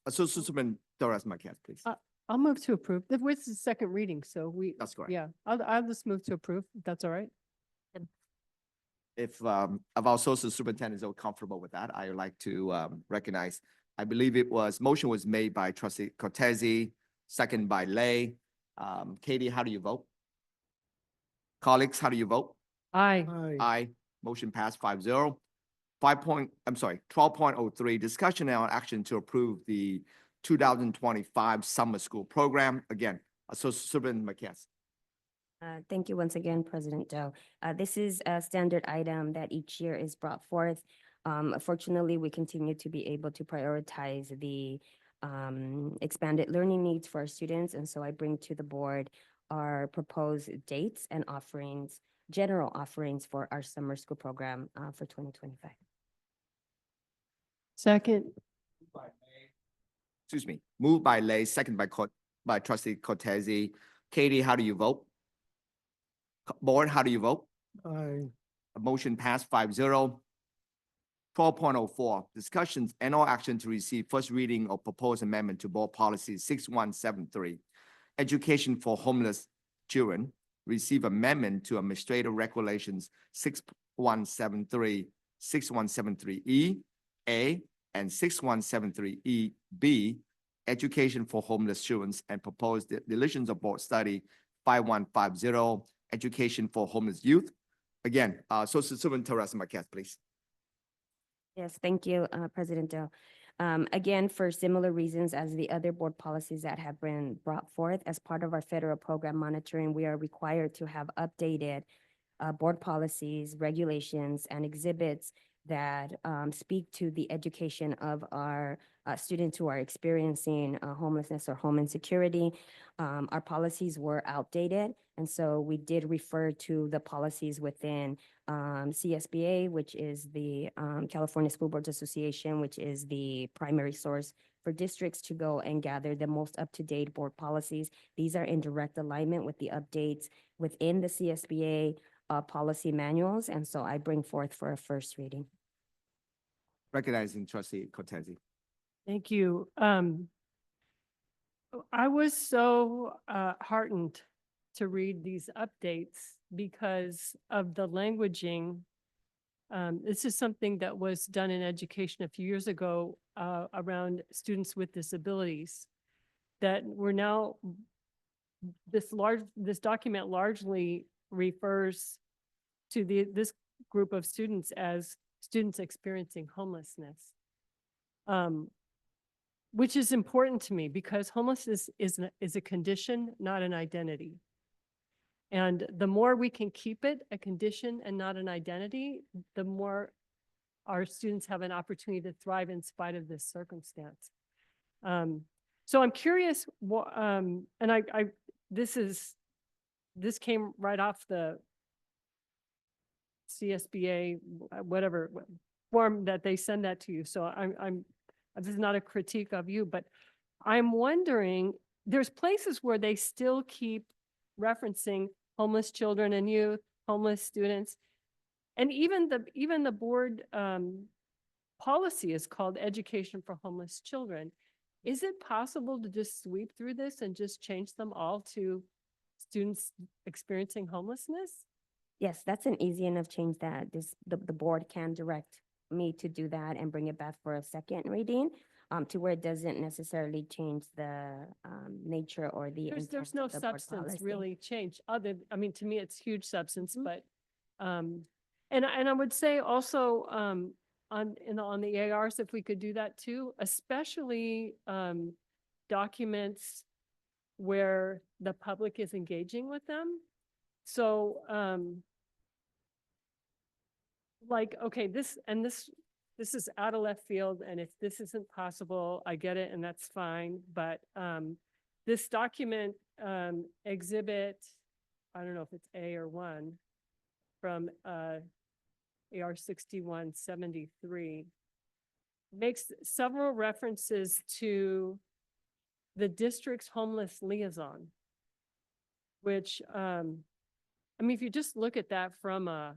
Associate Superintendent Torres Marquez, please. I'll move to approve. This is second reading, so That's correct. yeah, I'll just move to approve, if that's all right. If our associate superintendent is all comfortable with that, I would like to recognize, I believe motion was made by trustee Cortese, second by Lay. Katie, how do you vote? Colleagues, how do you vote? Aye. Aye. Motion passed 5-0. 12.03, discussion and action to approve the 2025 summer school program. Again, Associate Superintendent Marquez. Thank you once again, President Doe. This is a standard item that each year is brought forth. Fortunately, we continue to be able to prioritize the expanded learning needs for our students. And so I bring to the board our proposed dates and offerings, general offerings for our summer school program for 2025. Second. Excuse me, moved by Lay, second by trustee Cortese. Katie, how do you vote? Board, how do you vote? Aye. Motion passed 5-0. 12.04, discussions and all action to receive first reading of proposed amendment to board policy 6173, education for homeless children, receive amendment to administrative regulations 6173, 6173E, A, and 6173E, B, education for homeless children, and proposed deletions of board study 5150, education for homeless youth. Again, Associate Superintendent Torres Marquez, please. Yes, thank you, President Doe. Again, for similar reasons as the other board policies that have been brought forth as part of our federal program monitoring, we are required to have updated board policies, regulations, and exhibits that speak to the education of our students who are experiencing homelessness or home insecurity. Our policies were outdated, and so we did refer to the policies within CSBA, which is the California School Boards Association, which is the primary source for districts to go and gather the most up-to-date board policies. These are in direct alignment with the updates within the CSBA policy manuals, and so I bring forth for a first reading. Recognizing trustee Cortese. Thank you. I was so heartened to read these updates because of the languaging. This is something that was done in education a few years ago around students with disabilities that we're now, this document largely refers to this group of students as students experiencing homelessness. Which is important to me because homelessness is a condition, not an identity. And the more we can keep it a condition and not an identity, the more our students have an opportunity to thrive in spite of this circumstance. So I'm curious, and this came right off the CSBA, whatever form that they send that to you. So this is not a critique of you, but I'm wondering, there's places where they still keep referencing homeless children and youth, homeless students. And even the board policy is called Education for Homeless Children. Is it possible to just sweep through this and just change them all to students experiencing homelessness? Yes, that's an easy enough change that the board can direct me to do that and bring it back for a second reading, to where it doesn't necessarily change the nature or the There's intent no of the board substance policy. really changed I mean, to me, it's huge substance, but, and I would say also, on the ARs, if we could do that too, especially, documents where the public is engaging with them. So, like, okay, this is out of left field, and if this isn't possible, I get it, and that's fine. But this document, exhibit, I don't know if it's A or 1, from AR 6173, makes several references to the district's homeless liaison, which, I mean, if you just look at that from a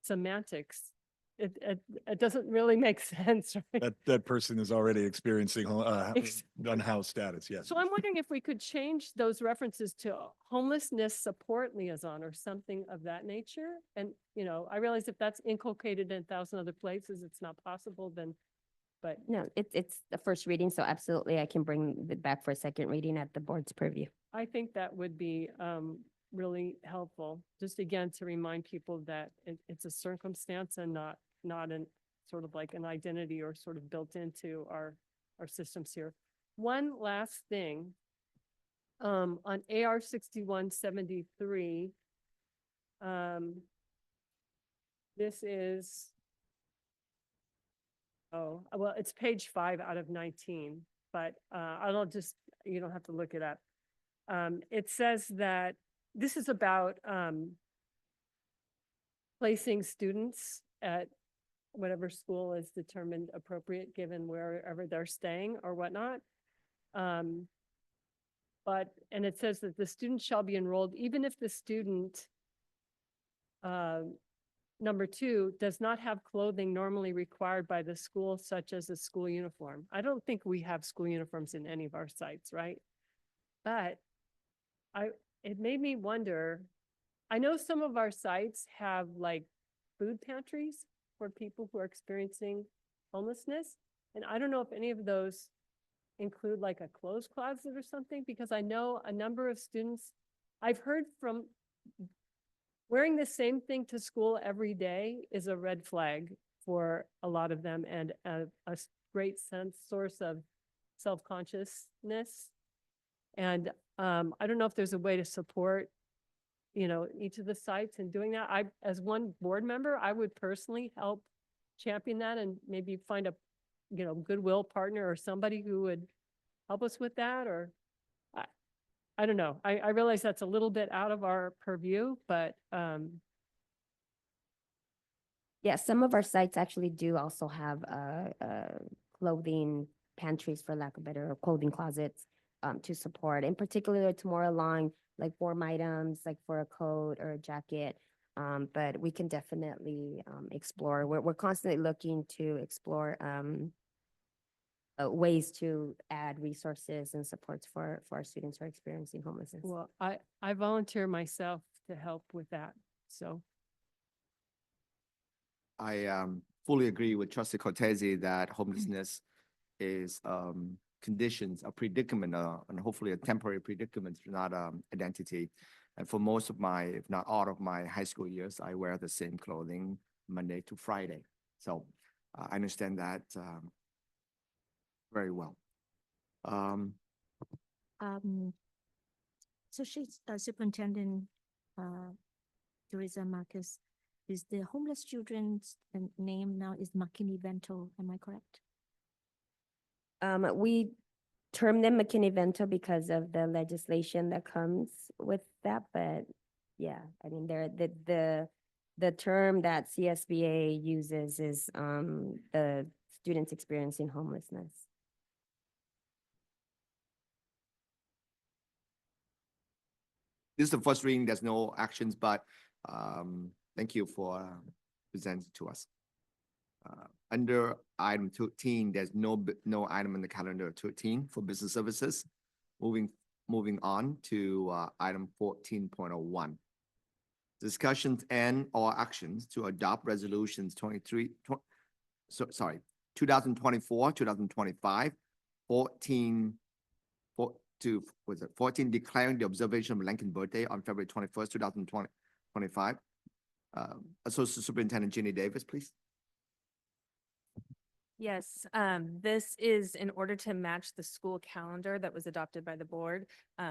semantics, it doesn't really make sense, right? That person is already experiencing Ex- unhoused status, yes. So I'm wondering if we could change those references to homelessness support liaison or something of that nature. And, you know, I realize if that's inculcated in 1,000 other places, it's not possible then, but No, it's the first reading, so absolutely I can bring it back for a second reading at the board's purview. I think that would be really helpful. Just again, to remind people that it's a circumstance and not an sort of like an identity or sort of built into our systems here. One last thing, on AR 6173, this is, oh, well, it's page 5 out of 19, but you don't have to look it up. It says that this is about placing students at whatever school is determined appropriate given wherever they're staying or whatnot. And it says that the student shall be enrolled even if the student, number 2, does not have clothing normally required by the school, such as a school uniform. I don't think we have school uniforms in any of our sites, right? But it made me wonder, I know some of our sites have like food pantries for people who are experiencing homelessness. And I don't know if any of those include like a clothes closet or something, because I know a number of students, I've heard from wearing the same thing to school every day is a red flag for a lot of them and a great source of self-consciousness. And I don't know if there's a way to support, each of the sites and doing that. As one board member, I would personally help champion that and maybe find a, goodwill partner or somebody who would help us with that, or I don't know. I realize that's a little bit out of our purview, but, Yeah, some of our sites actually do also have clothing pantries, for lack of better, or clothing closets to support, in particular to more along like warm items, like for a coat or a jacket. But we can definitely explore. We're constantly looking to explore ways to add resources and supports for our students who are experiencing homelessness. well, I volunteer myself to help with that, so. I fully agree with Trustee Cortese that homelessness is conditions, a predicament, and hopefully a temporary predicament, not identity. And for most of my, if not all of my high school years, I wear the same clothing Monday to Friday. So I understand that very well. So she's Superintendent Teresa Marcus. Is the homeless children's name now is McKinney-Vento, am I correct? We term them McKinney-Vento because of the legislation that comes with that, but yeah, I mean, the term that CSBA uses is the students experiencing homelessness. This is the first reading. There's no actions, but thank you for presenting to us. Under item 13, there's no item in the calendar 13 for business services. Moving on to item 14.01. Discussions and or actions to adopt resolutions 2024, 2025, 14 declaring the observation of Lincoln birthday on February 21st, 2025. Associate Superintendent Ginny Davis, please. Yes, this is in order to match the school calendar that was adopted by the board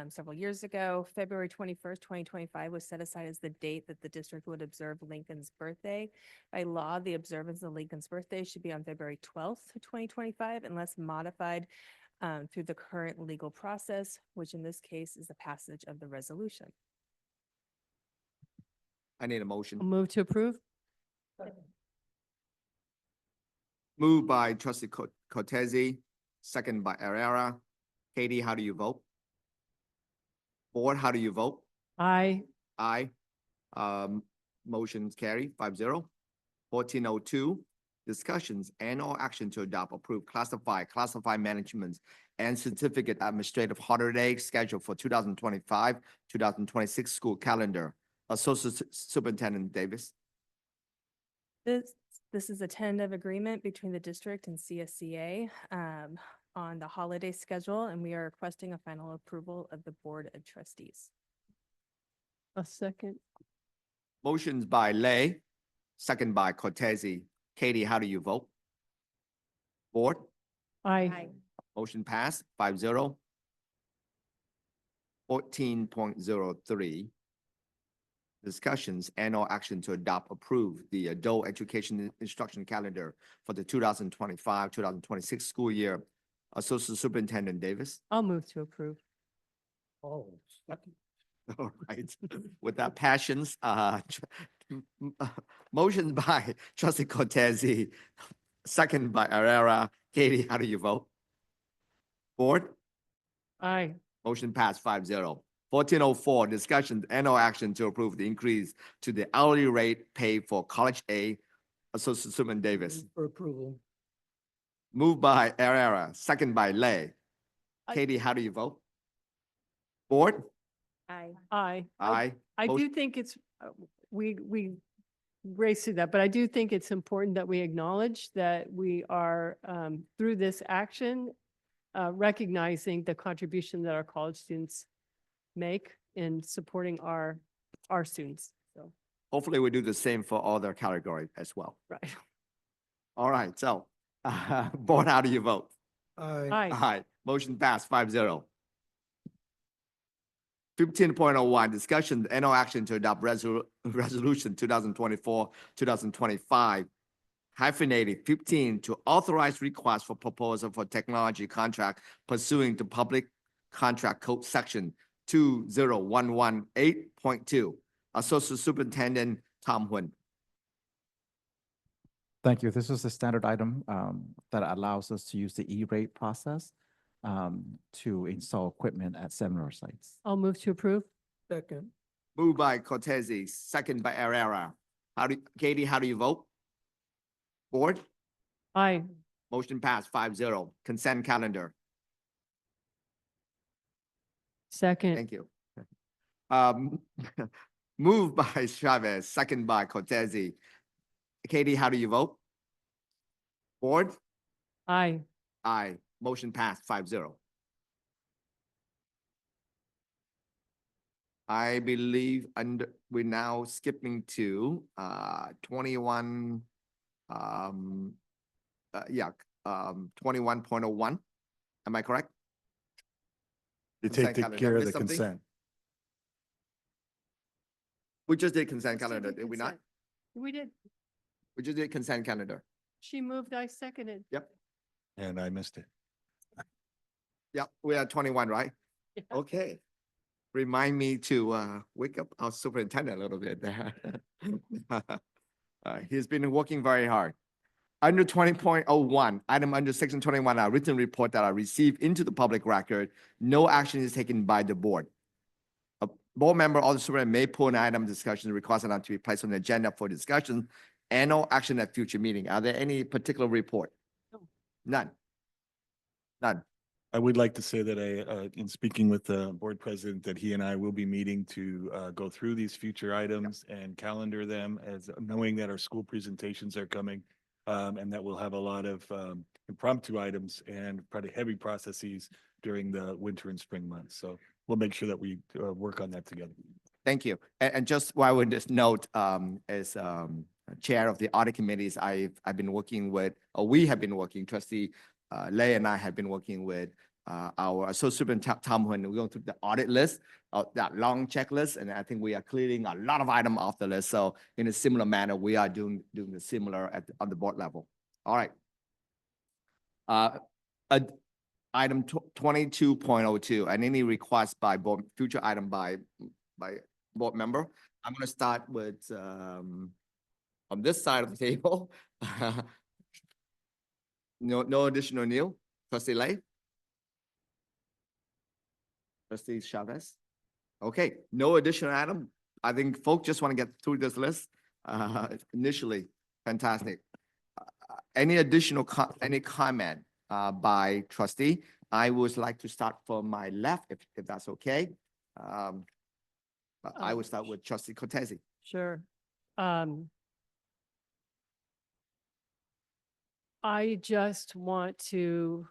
several years ago. February 21st, 2025 was set aside as the date that the district would observe Lincoln's birthday. By law, the observance of Lincoln's birthday should be on February 12th, 2025, unless modified through the current legal process, which in this case is the passage of the resolution. I need a motion. Move to approve? Moved by Trustee Cortese, second by Herrera. Katie, how do you vote? Board, how do you vote? Aye. Aye. Motion's carried 5-0. 1402, discussions and or action to adopt, approve, classify management and certificate administrative holiday schedule for 2025, 2026 school calendar. Associate Superintendent Davis. This is a tentative agreement between the district and CSCA on the holiday schedule, and we are requesting a final approval of the Board of Trustees. A second. Motions by Lay, second by Cortese. Katie, how do you vote? Board? Aye. Motion passed 5-0. 14.03. Discussions and or action to adopt, approve the adult education instruction calendar for the 2025, 2026 school year. Associate Superintendent Davis. I'll move to approve. Oh, All right. With that passions, motion by Trustee Cortese, second by Herrera. Katie, how do you vote? Board? Aye. Motion passed 5-0. 1404, discussion and or action to approve the increase to the hourly rate paid for college A. Associate Superintendent Davis. For approval. Moved by Herrera, second by Lay. Aye. Katie, how do you vote? Board? Aye. Aye. Aye. I do Motion- think it's, we race through that, but I do think it's important that we acknowledge that we are, through this action, recognizing the contribution that our college students make in supporting our students. So, Hopefully we do the same for other categories as well. right. All right, so, Board, how do you vote? Aye. Aye. Aye. Motion passed 5-0. 15.01, discussion and no action to adopt resolution 2024-2025 hyphenated 15 to authorize request for proposal for technology contract pursuant to public contract code section 20118.2. Associate Superintendent Tom Huynh. Thank you. This is a standard item that allows us to use the E-rate process to install equipment at seminar sites. I'll move to approve. Second. Moved by Cortese, second by Herrera. Katie, how do you vote? Board? Aye. Motion passed 5-0. Consent calendar. Second. Thank you. Moved by Chavez, second by Cortese. Katie, how do you vote? Board? Aye. Aye. Motion passed 5-0. I believe we're now skipping to 21 21.01. Am I correct? You Consent take calendar. care of Missed the something? consent. We just did consent Just calendar, did we not? consent. We did. We just did consent calendar. She moved, I seconded. Yep. And I missed it. Yep, we are 21, right? Yeah. Okay. Remind me to wake up our superintendent a little bit there. He's been working very hard. Under 20.01, item under section 21, a written report that I received into the public record, no action is taken by the board. A board member or the superintendent may pull an item of discussion requesting it to be placed on the agenda for discussion and no action at future meeting. Are there any particular report? No. None. None. I would like to say that in speaking with the board president, that he and I will be meeting to go through these future items and calendar them, as knowing that our school presentations are coming. And that we'll have a lot of impromptu items and probably heavy processes during the winter and spring months. So we'll make sure that we work on that together. Thank you. And just while we just note, as chair of the audit committees, I've been working with, or we have been working, Trustee Lay and I have been working with our associate superintendent Tom Huynh. We're going through the audit list, that long checklist, and I think we are clearing a lot of items off the list. So in a similar manner, we are doing the similar on the board level. All right. Item 22.02, and any request by board, future item by board member. I'm going to start with on this side of the table. No additional new. Trustee Lay? Trustee Chavez? Okay, no additional item. I think folks just want to get through this list initially. Fantastic. Any additional any comment by trustee? I would like to start from my left, if that's okay. I would start with Trustee Cortese. Sure. I just want to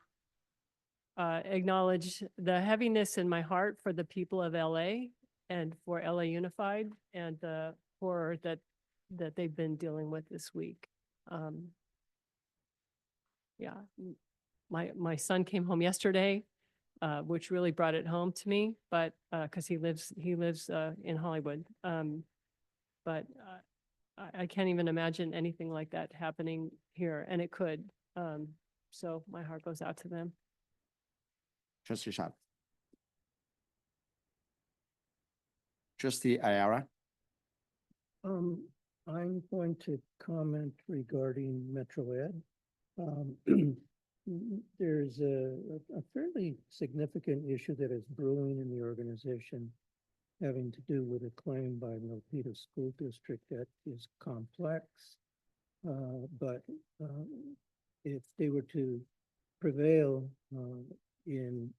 acknowledge the heaviness in my heart for the people of LA and for LA Unified and the horror that they've been dealing with this week. Yeah, my son came home yesterday, which really brought it home to me, but because he lives in Hollywood. But I can't even imagine anything like that happening here, and it could. So my heart goes out to them. Trustee Chavez. Trustee Ayara. I'm going to comment regarding Metro Ed. There's a fairly significant issue that is brewing in the organization having to do with a claim by Milpitas School District that is complex. But if they were to prevail in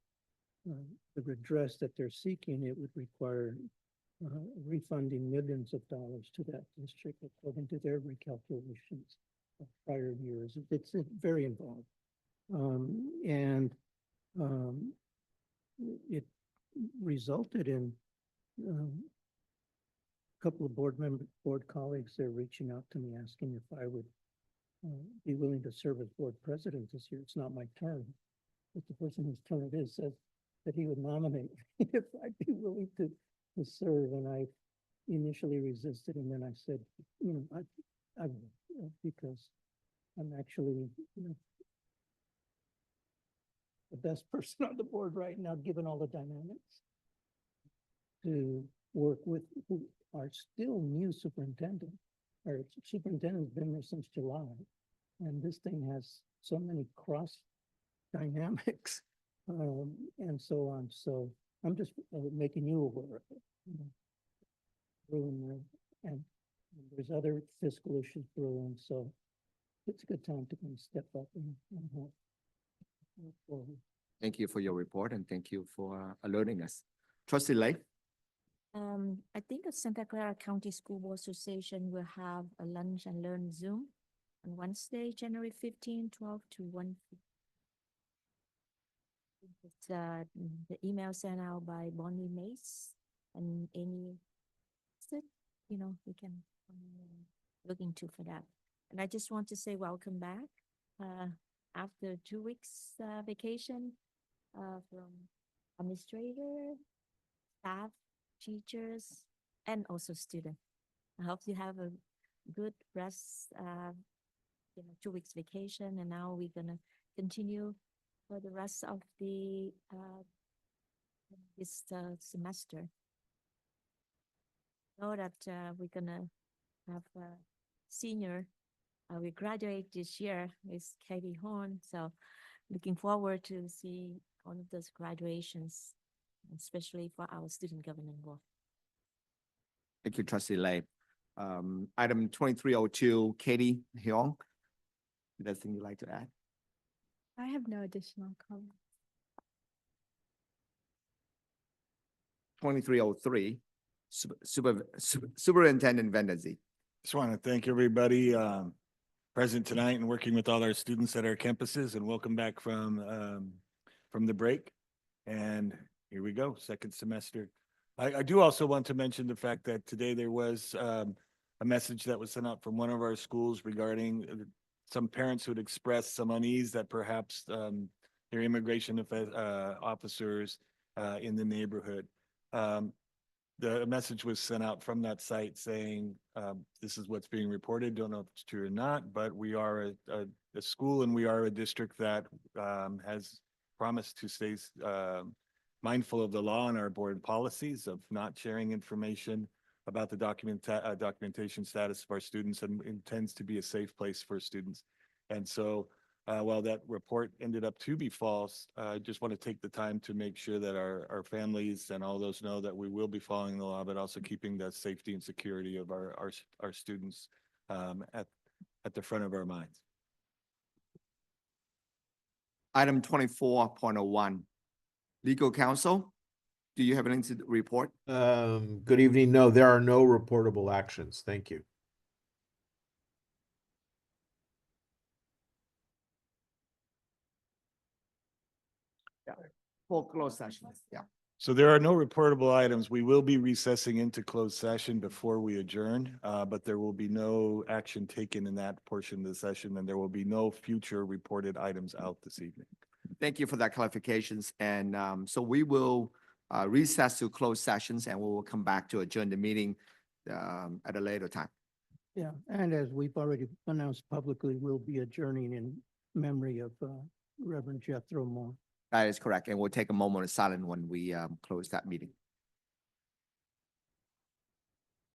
the redress that they're seeking, it would require refunding millions of dollars to that district according to their recalculations of prior years. It's very involved. It resulted in a couple of board colleagues there reaching out to me asking if I would be willing to serve as board president this year. It's not my turn, but the person whose turn it is says that he would nominate me if I'd be willing to serve, and I initially resisted, and then I said, you know, I will, because I'm actually, you know, the best person on the board right now, given all the dynamics, to work with who are still new superintendent. Our superintendent's been there since July, and this thing has so many cross dynamics, and so on. So I'm just making you aware of it. You know, brewing there, and there's other fiscal issues brewing, so it's a good time to kind of step up and help. Move forward. Thank you for your report and thank you for alerting us. Trustee Lay? I think the Santa Clara County School Board Association will have a lunch and learn Zoom on Wednesday, January 15, 12 to 1. It's the email sent out by Bonnie Mace and Amy. You know, we can look into for that. And I just want to say welcome back after 2 weeks vacation from administrator, staff, teachers, and also students. I hope you have a good rest, 2 weeks vacation, and now we're gonna continue for the rest of the this semester. Know that we're gonna have a senior. We graduate this year with Katie Horn, so looking forward to see all of those graduations, especially for our student government board. Thank you, Trustee Lay. Item 2302, Katie Hyung. Anything you'd like to add? I have no additional comments. 2303, Superintendent Vendazi. Just want to thank everybody present tonight and working with all our students at our campuses, and welcome back from the break. And here we go, second semester. I do also want to mention the fact that today there was a message that was sent out from one of our schools regarding some parents who had expressed some unease that perhaps their immigration officers in the neighborhood. The message was sent out from that site saying, this is what's being reported. Don't know if it's true or not, but we are a school and we are a district that has promised to stay mindful of the law and our board policies of not sharing information about the documentation status of our students, and intends to be a safe place for students. And so while that report ended up to be false, I just want to take the time to make sure that our families and all those know that we will be following the law, but also keeping the safety and security of our students at the front of our minds. Item 24.01, Legal Counsel. Do you have anything to report? Good evening. No, there are no reportable actions. Thank you. For closed session, yeah. So there are no reportable items. We will be recessing into closed session before we adjourn, but there will be no action taken in that portion of the session, and there will be no future reported items out this evening. Thank you for that clarifications. And so we will recess to closed sessions and we will come back to adjourn the meeting at a later time. Yeah, and as we've already announced publicly, we'll be adjourning in memory of Reverend Jethro Moore. That is correct. And we'll take a moment of silence when we close that meeting.